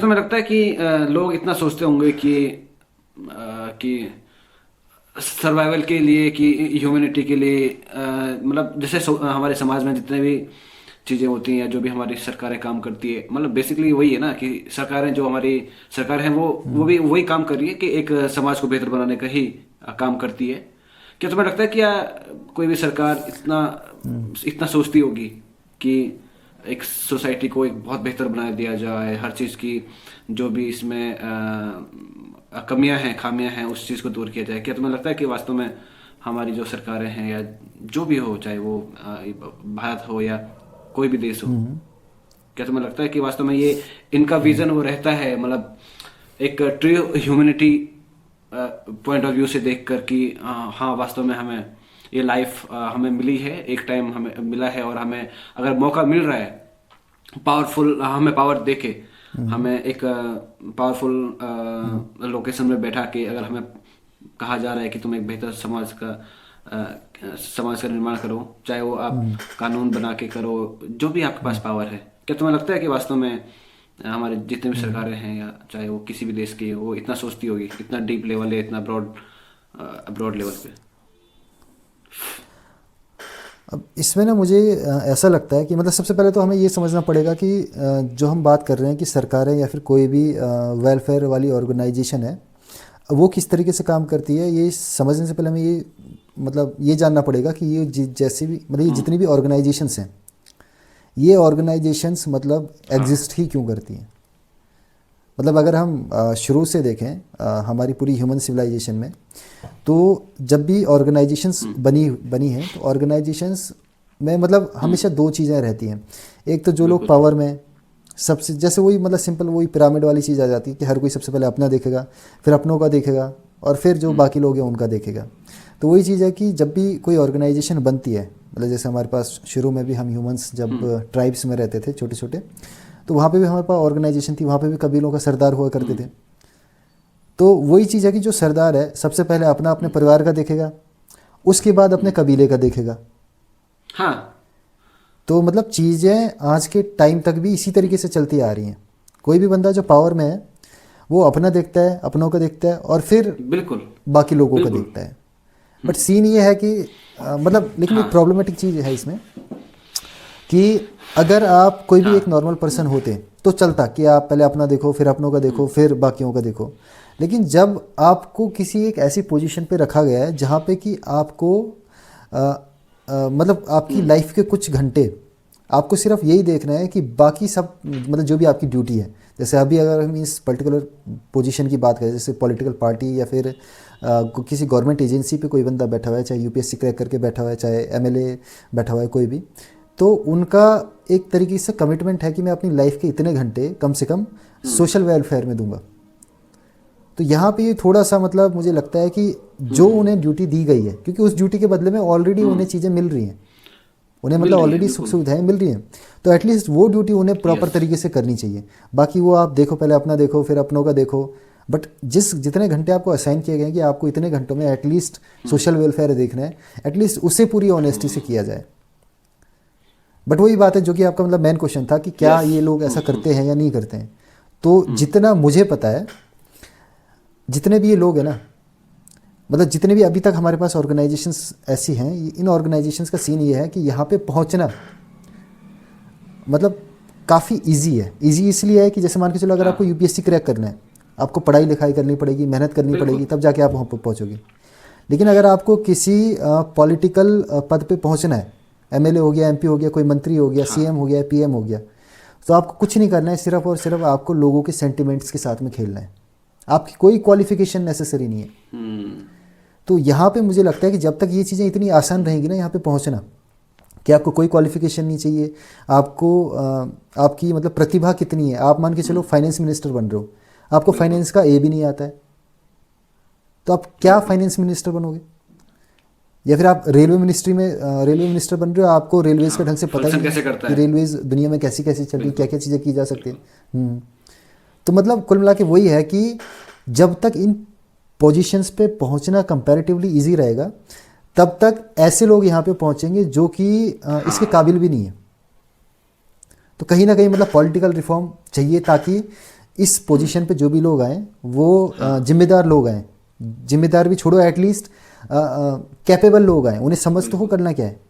तुम्हें लगता है कि लोग इतना सोचते होंगे कि सर्वाइवल के लिए, कि ह्यूमैनिटी के लिए, मतलब जैसे हमारे समाज में जितने भी चीज़ें होती हैं या जो भी हमारी सरकारें काम करती है, मतलब बेसिकली वही है ना कि सरकारें, जो हमारी सरकार है वो हम्म। भी वही काम कर रही है कि एक समाज को बेहतर बनाने का ही काम करती है। क्या तुम्हें लगता है कि कोई भी सरकार इतना हम्म। इतना सोचती होगी कि एक सोसाइटी को एक बहुत बेहतर बना दिया जाए, हर चीज़ की जो भी इसमें कमियां हैं, खामियां हैं, उस चीज़ को दूर किया जाए? क्या तुम्हें लगता है कि वास्तव में हमारी जो सरकारें हैं या जो भी हो, चाहे वो भारत हो या कोई भी देश हो, हम्म। क्या तुम्हें लगता है कि वास्तव में ये इनका हम्म। विजन वो रहता है, मतलब एक true humanity point of view से देख कर कि हाँ वास्तव में हमें ये लाइफ हमें मिली है, एक टाइम हमें मिला है, और हमें अगर मौका मिल रहा है, पावरफुल हमें पावर देके हम्म। हमें एक पावरफुल लोकेशन में बैठा के अगर हमें कहा जा रहा है कि तुम एक बेहतर समाज का निर्माण करो, चाहे वो आप हम्म। कानून बना के करो, जो भी आपके पास हम्म। पावर है, क्या तुम्हें लगता है कि वास्तव में हमारे जितने भी हम्म। सरकारें हैं या चाहे वो किसी भी देश की है, वो इतना सोचती होगी, इतना डीप लेवल है, इतना ब्रॉड लेवल पे? अब इसमें ना मुझे ऐसा लगता है कि मतलब सबसे पहले तो हमें ये समझना पड़ेगा कि जो हम बात कर रहे हैं कि सरकारें या फिर कोई भी वेलफेयर वाली ऑर्गेनाइजेशन है, वो किस तरीके से काम करती है, ये समझने से पहले हमें ये मतलब ये जानना पड़ेगा कि ये जैसी भी मतलब ये हम्म। जितनी भी ऑर्गेनाइजेशंस हैं, ये ऑर्गेनाइजेशंस मतलब हाँ। एग्जिस्ट ही क्यों करती हैं। मतलब अगर हम शुरू से देखें हमारी पूरी ह्यूमन सिविलाइजेशन में, तो जब भी ऑर्गेनाइजेशंस हम्म। बनी बनी हैं तो ऑर्गेनाइजेशंस में मतलब हम्म। हमेशा दो चीज़ें रहती हैं। एक तो जो लोग बिल्कुल। पावर में सबसे जैसे वही मतलब सिंपल वही पिरामिड वाली चीज़ आ जाती है कि हर कोई सबसे पहले अपना देखेगा, फिर अपनों का देखेगा, और फिर जो हम्म। बाकी लोग हैं उनका देखेगा। तो वही चीज़ है कि जब भी कोई ऑर्गेनाइजेशन बनती है, मतलब जैसे हमारे पास शुरू में भी हम ह्यूमंस जब हम्म। ट्राइब्स में रहते थे छोटे छोटे, तो वहाँ पे भी हमारे पास ऑर्गेनाइजेशन थी, वहाँ पे भी कबीलों का सरदार हुआ करते हम्म। थे। तो वही चीज़ है कि जो सरदार है सबसे पहले अपना अपने हम्म। परिवार का देखेगा, उसके बाद अपने हम्म। कबीले का देखेगा। हाँ। तो मतलब चीज़ें आज के टाइम तक भी इसी तरीके से चलती आ रही हैं। कोई भी बंदा जो पावर में है वो अपना देखता है, अपनों का देखता है, और फिर बिल्कुल। बाकी लोगों का बिल्कुल। देखता है। बट सीन ये है कि मतलब लेकिन हाँ। एक प्रॉब्लमेटिक चीज़ है इसमें कि अगर आप कोई भी हाँ। एक नॉर्मल पर्सन होते तो चलता कि आप पहले अपना देखो, फिर अपनों का देखो, फिर बाकियों का देखो। लेकिन जब आपको किसी एक ऐसी पोजीशन पे रखा गया है जहाँ पे कि आपको अ, मतलब आपकी हम्म। लाइफ के कुछ घंटे आपको सिर्फ यही देखना है कि बाकी सब मतलब जो भी आपकी ड्यूटी है, जैसे अभी अगर हम इस पर्टिकुलर पोजीशन की बात करें, जैसे पॉलिटिकल पार्टी या फिर किसी गवर्नमेंट एजेंसी पे कोई बंदा बैठा हुआ है, चाहे यूपीएससी क्रैक करके बैठा हुआ है, चाहे एमएलए बैठा हुआ है, कोई भी, तो उनका एक तरीके से कमिटमेंट है कि मैं अपनी लाइफ के इतने घंटे कम से कम हम्म। सोशल वेलफेयर में दूंगा। तो यहाँ पे ये थोड़ा सा मतलब मुझे लगता है कि जो हम्म। उन्हें ड्यूटी दी गई है, क्योंकि उस ड्यूटी के बदले में ऑलरेडी हम्म। उन्हें चीज़ें मिल रही हैं, उन्हें मिल मतलब रही है ऑलरेडी सुख बिल्कुल। सुविधाएं मिल रही हैं, तो एटलीस्ट वो ड्यूटी उन्हें प्रॉपर यस। तरीके से करनी चाहिए। बाकी वो आप देखो, पहले अपना देखो फिर अपनों का देखो, बट जितने घंटे आपको असाइन किए गए हैं कि आपको इतने घंटों में एटलीस्ट हम्म। सोशल वेलफेयर देखना है, एटलीस्ट उसे पूरी ऑनेस्टी से किया जाए। बट वही बात है जो कि आपका मतलब मेन क्वेश्चन था कि क्या यस। ये लोग ऐसा हम्म। हम्म। करते हैं या नहीं करते हैं। तो हम्म। जितना मुझे पता है, जितने भी ये लोग हैं ना, मतलब जितने भी अभी तक हमारे पास ऑर्गेनाइजेशंस ऐसी हैं, इन ऑर्गेनाइजेशंस का सीन ये है कि यहाँ पे पहुँचना मतलब काफ़ी इजी है। इजी इसलिए है कि जैसे मान के चलो अगर हाँ। आपको यूपीएससी क्रैक करना है, आपको पढ़ाई लिखाई करनी पड़ेगी, मेहनत करनी बिल्कुल। पड़ेगी, तब जाके आप वहाँ पर पहुँचोगे। लेकिन अगर आपको किसी पॉलिटिकल पद पे पहुँचना है, एमएलए हो गया, एमपी हो गया, कोई मंत्री हो गया, हाँ। सीएम हो गया, पीएम हो गया, तो आपको कुछ नहीं करना है, सिर्फ और सिर्फ आपको लोगों के सेंटिमेंट्स के साथ में खेलना है। आपकी कोई क्वालिफिकेशन नेसेसरी नहीं है। हम्म। तो यहाँ पे मुझे लगता है कि जब तक ये चीज़ें इतनी आसान रहेंगी ना यहाँ पे पहुँचना, कि आपको कोई क्वालिफिकेशन नहीं चाहिए, आपको आपकी मतलब प्रतिभा कितनी है, आप मान के चलो हम्म। फाइनेंस मिनिस्टर बन रहे हो, आपको बिल्कुल। फाइनेंस का ए भी नहीं आता है, तो आप क्या बिल्कुल। फाइनेंस मिनिस्टर बनोगे। या फिर आप रेलवे मिनिस्ट्री में रेलवे मिनिस्टर बन रहे हो, आपको रेलवेज़ का ढंग हाँ, से पता ही फंक्शन नहीं है कैसे करता कि है? रेलवेज़ दुनिया में कैसी कैसी चल रही, क्या बिल्कुल। क्या चीज़ें की जा सकती हैं। तो मतलब कुल मिला के वही है कि जब तक इन पोजीशंस पे पहुंचना कंपैरेटिवली इजी रहेगा, तब तक ऐसे लोग यहाँ पे पहुंचेंगे जो कि इसके हाँ। काबिल भी नहीं है। तो कहीं ना कहीं मतलब पॉलिटिकल रिफॉर्म चाहिए ताकि इस पोजीशन पे जो भी लोग आए वो जिम्मेदार लोग आए, जिम्मेदार भी छोड़ो, एटलीस्ट कैपेबल लोग आए, उन्हें समझ तो हो बिल्कुल। करना क्या है।